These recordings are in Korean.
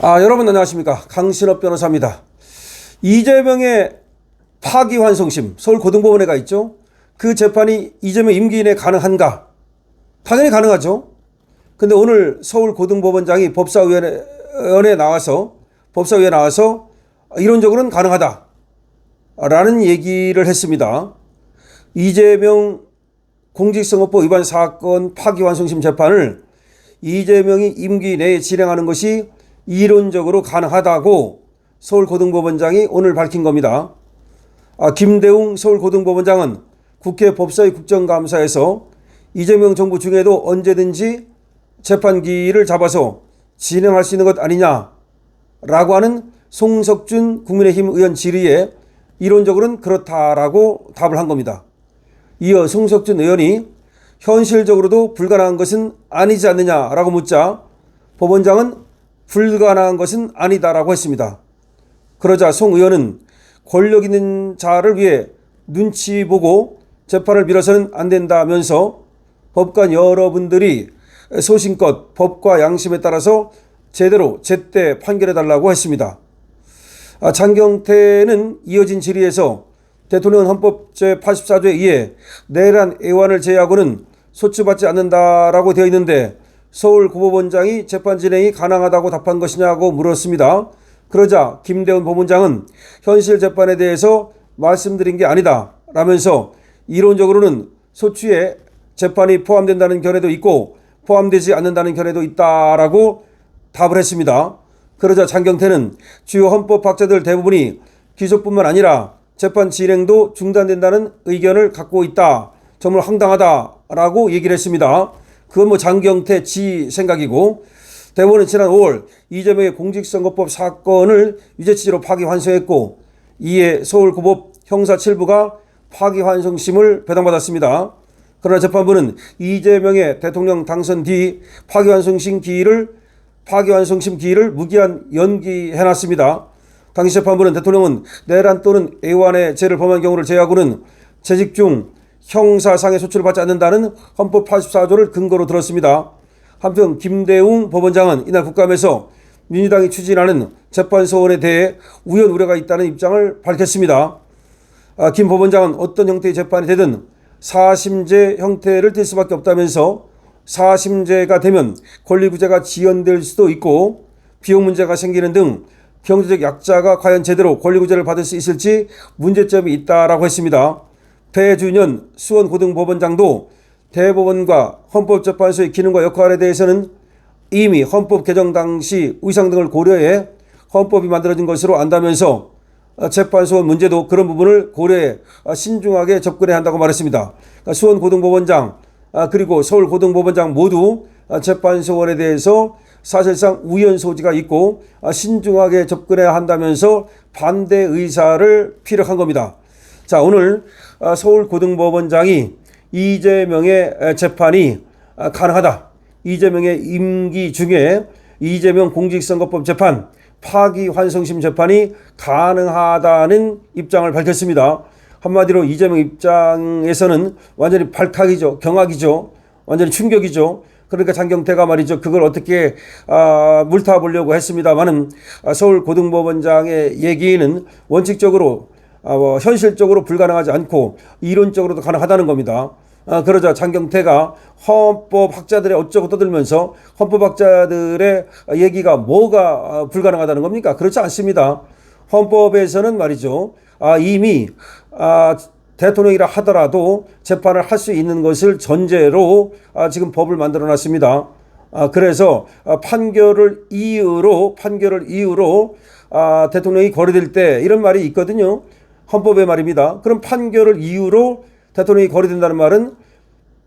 여러분 안녕하십니까. 강신업 변호사입니다. 이재명의 파기환송심 서울고등법원에 가 있죠. 그 재판이 이재명 임기 내에 가능한가? 당연히 가능하죠. 근데 오늘 서울고등법원장이 법사위원회에 나와서 이론적으로는 가능하다 라는 얘기를 했습니다. 이재명 공직선거법 위반 사건 파기환송심 재판을 이재명이 임기 내에 진행하는 것이 이론적으로 가능하다고 서울고등법원장이 오늘 밝힌 겁니다. 김대웅 서울고등법원장은 국회 법사위 국정감사에서 이재명 정부 중에도 언제든지 재판기를 잡아서 진행할 수 있는 것 아니냐라고 하는 송석준 국민의힘 의원 질의에 이론적으로는 그렇다라고 답을 한 겁니다. 이어 송석준 의원이 현실적으로도 불가능한 것은 아니지 않느냐라고 묻자 법원장은 불가능한 것은 아니다라고 했습니다. 그러자 송 의원은 권력 있는 자를 위해 눈치 보고 재판을 미뤄서는 안 된다면서 법관 여러분들이 소신껏 법과 양심에 따라서 제때 판결해달라고 했습니다. 장경태는 이어진 질의에서 대통령은 헌법 제84조에 의해 내란 애완을 제외하고는 소추받지 않는다라고 되어 있는데 서울고법원장이 재판 진행이 가능하다고 답한 것이냐고 물었습니다. 그러자 김대훈 법원장은 현실 재판에 대해서 말씀드린 게 아니다 라면서 이론적으로는 소추에 재판이 포함된다는 견해도 있고 포함되지 않는다는 견해도 있다라고 답을 했습니다. 그러자 장경태는 주요 헌법학자들 대부분이 기소뿐만 아니라 재판 진행도 중단된다는 의견을 갖고 있다. 정말 황당하다라고 얘기를 했습니다. 그건 장경태 지 생각이고, 대법원은 지난 5월 이재명의 공직선거법 사건을 유죄 취지로 파기환송했고, 이에 서울고법 형사 7부가 파기환송심을 배당받았습니다. 그러나 재판부는 이재명의 대통령 당선 뒤 파기환송심 기일을 무기한 연기해놨습니다. 당시 재판부는 대통령은 내란 또는 애완의 죄를 범한 경우를 제외하고는 재직 중 형사상의 소추를 받지 않는다는 헌법 84조를 근거로 들었습니다. 한편 김대웅 법원장은 이날 국감에서 민주당이 추진하는 재판 소원에 대해 우연 우려가 있다는 입장을 밝혔습니다. 김 법원장은 어떤 형태의 재판이 되든 사심제 형태를 띨 수밖에 없다면서 사심제가 되면 권리구제가 지연될 수도 있고 비용 문제가 생기는 등 경제적 약자가 과연 제대로 권리구제를 받을 수 있을지 문제점이 있다라고 했습니다. 배준현 수원고등법원장도 대법원과 헌법재판소의 기능과 역할에 대해서는 이미 헌법 개정 당시 의상 등을 고려해 헌법이 만들어진 것으로 안다면서 재판소 문제도 그런 부분을 고려해 신중하게 접근해야 한다고 말했습니다. 수원고등법원장 그리고 서울고등법원장 모두 재판소원에 대해서 사실상 우연 소지가 있고 신중하게 접근해야 한다면서 반대 의사를 피력한 겁니다. 자, 오늘 서울고등법원장이 이재명의 재판이 가능하다. 이재명의 임기 중에 이재명 공직선거법 재판, 파기환송심 재판이 가능하다는 입장을 밝혔습니다. 한마디로 이재명 입장에서는 완전히 발칵이죠. 경악이죠. 완전히 충격이죠. 그러니까 장경태가 말이죠. 그걸 어떻게 물타보려고 했습니다만은 서울고등법원장의 얘기는 원칙적으로 현실적으로 불가능하지 않고 이론적으로도 가능하다는 겁니다. 그러자 장경태가 헌법학자들의 어쩌고 떠들면서 헌법학자들의 얘기가 뭐가 불가능하다는 겁니까? 그렇지 않습니다. 헌법에서는 말이죠. 이미 대통령이라 하더라도 재판을 할 수 있는 것을 전제로 지금 법을 만들어 놨습니다. 그래서 판결을 이유로 대통령이 거리될 때 이런 말이 있거든요. 헌법의 말입니다. 그럼 판결을 이유로 대통령이 거리된다는 말은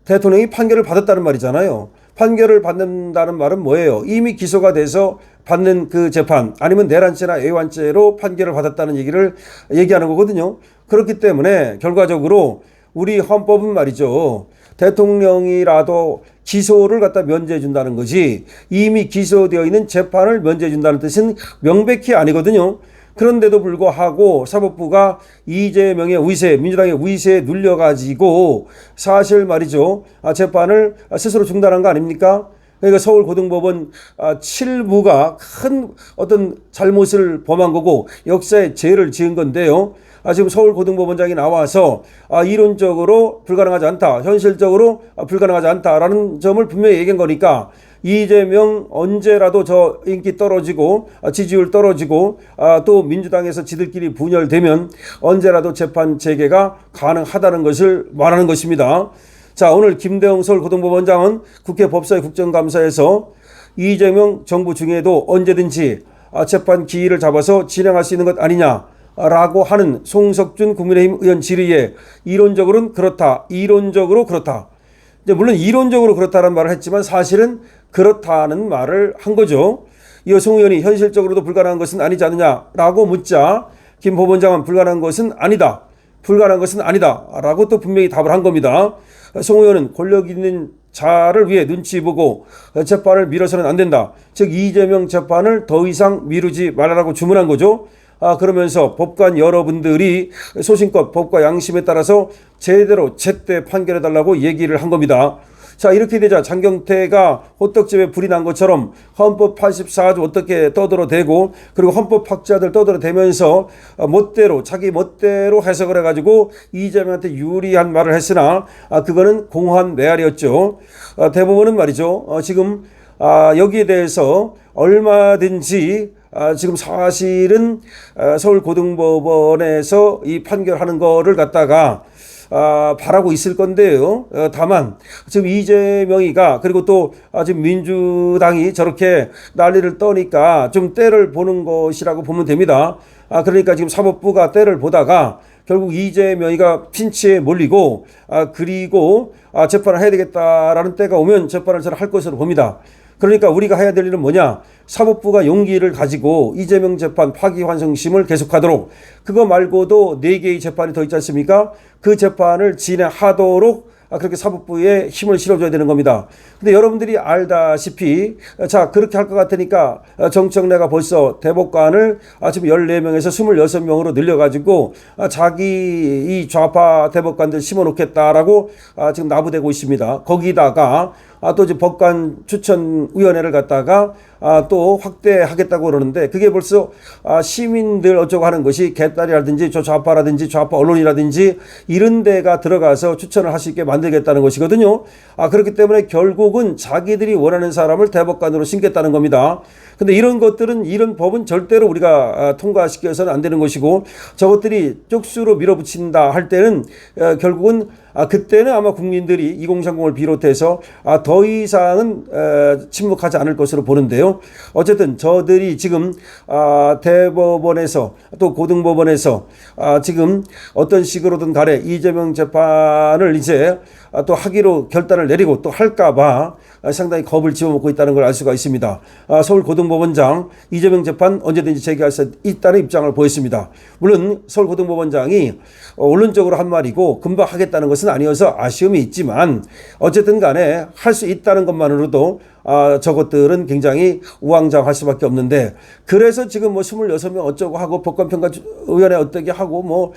대통령이 판결을 받았다는 말이잖아요. 판결을 받는다는 말은 뭐예요? 이미 기소가 돼서 받는 그 재판 아니면 내란죄나 애완죄로 판결을 받았다는 얘기를 얘기하는 거거든요. 그렇기 때문에 결과적으로 우리 헌법은 말이죠. 대통령이라도 기소를 갖다 면제해 준다는 거지 이미 기소되어 있는 재판을 면제해 준다는 뜻은 명백히 아니거든요. 그런데도 불구하고 사법부가 이재명의 위세, 민주당의 위세에 눌려가지고 사실 말이죠. 재판을 스스로 중단한 거 아닙니까? 그러니까 서울고등법원 7부가 큰 어떤 잘못을 범한 거고 역사에 죄를 지은 건데요. 지금 서울고등법원장이 나와서 이론적으로 불가능하지 않다, 현실적으로 불가능하지 않다라는 점을 분명히 얘기한 거니까 이재명 언제라도 저 인기 떨어지고 지지율 떨어지고 또 민주당에서 지들끼리 분열되면 언제라도 재판 재개가 가능하다는 것을 말하는 것입니다. 자, 오늘 김대웅 서울고등법원장은 국회 법사위 국정감사에서 이재명 정부 중에도 언제든지 재판 기일을 잡아서 진행할 수 있는 것 아니냐라고 하는 송석준 국민의힘 의원 질의에 이론적으로는 그렇다, 이론적으로 그렇다. 물론 이론적으로 그렇다는 말을 했지만 사실은 그렇다는 말을 한 거죠. 이어 송 의원이 현실적으로도 불가능한 것은 아니지 않느냐라고 묻자 김 법원장은 불가능한 것은 아니다, 불가능한 것은 아니다라고 또 분명히 답을 한 겁니다. 송 의원은 권력 있는 자를 위해 눈치 보고 재판을 미뤄서는 안 된다. 즉 이재명 재판을 더 이상 미루지 말라고 주문한 거죠. 그러면서 법관 여러분들이 소신껏 법과 양심에 따라서 제대로 제때 판결해달라고 얘기를 한 겁니다. 자, 이렇게 되자 장경태가 호떡집에 불이 난 것처럼 헌법 84조 어떻게 떠들어대고 그리고 헌법학자들 떠들어대면서 자기 멋대로 해석을 해가지고 이재명한테 유리한 말을 했으나 그거는 공허한 메아리였죠. 대부분은 말이죠. 지금 여기에 대해서 얼마든지 지금 사실은 서울고등법원에서 이 판결하는 거를 갖다가 바라고 있을 건데요. 다만 지금 이재명이가 그리고 또 지금 민주당이 저렇게 난리를 떠니까 좀 때를 보는 것이라고 보면 됩니다. 그러니까 지금 사법부가 때를 보다가 결국 이재명이가 핀치에 몰리고 그리고 재판을 해야 되겠다라는 때가 오면 재판을 저는 할 것으로 봅니다. 그러니까 우리가 해야 될 일은 뭐냐? 사법부가 용기를 가지고 이재명 재판 파기환송심을 계속하도록, 그거 말고도 4개의 재판이 더 있지 않습니까? 그 재판을 진행하도록 그렇게 사법부에 힘을 실어줘야 되는 겁니다. 근데 여러분들이 알다시피 자, 그렇게 할 것 같으니까 정청래가 벌써 대법관을 지금 14명에서 26명으로 늘려가지고 자기 이 좌파 대법관들 심어놓겠다라고 지금 나부대고 있습니다. 거기다가 또 이제 법관 추천위원회를 갖다가 또 확대하겠다고 그러는데 그게 벌써 시민들 어쩌고 하는 것이 개딸이라든지 저 좌파라든지 좌파 언론이라든지 이런 데가 들어가서 추천을 할 수 있게 만들겠다는 것이거든요. 그렇기 때문에 결국은 자기들이 원하는 사람을 대법관으로 심겠다는 겁니다. 근데 이런 것들은, 이런 법은 절대로 우리가 통과시켜서는 안 되는 것이고, 저것들이 쪽수로 밀어붙인다 할 때는 결국은 그때는 아마 국민들이 2030을 비롯해서 더 이상은 침묵하지 않을 것으로 보는데요. 어쨌든 저들이 지금 대법원에서 또 고등법원에서 지금 어떤 식으로든 간에 이재명 재판을 이제 또 하기로 결단을 내리고 또 할까봐 상당히 겁을 집어먹고 있다는 걸 알 수가 있습니다. 서울고등법원장 이재명 재판 언제든지 재개할 수 있다는 입장을 보였습니다. 물론 서울고등법원장이 원론적으로 한 말이고 금방 하겠다는 것은 아니어서 아쉬움이 있지만 어쨌든 간에 할 수 있다는 것만으로도 저것들은 굉장히 우왕좌왕할 수밖에 없는데, 그래서 지금 뭐 26명 어쩌고 하고 법관평가위원회 어떻게 하고 뭐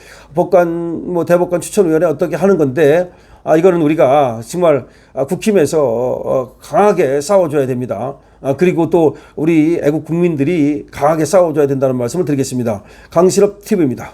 대법관 추천위원회 어떻게 하는 건데, 이거는 우리가 정말 국힘에서 강하게 싸워줘야 됩니다. 그리고 또 우리 애국 국민들이 강하게 싸워줘야 된다는 말씀을 드리겠습니다. 강실업 TV입니다.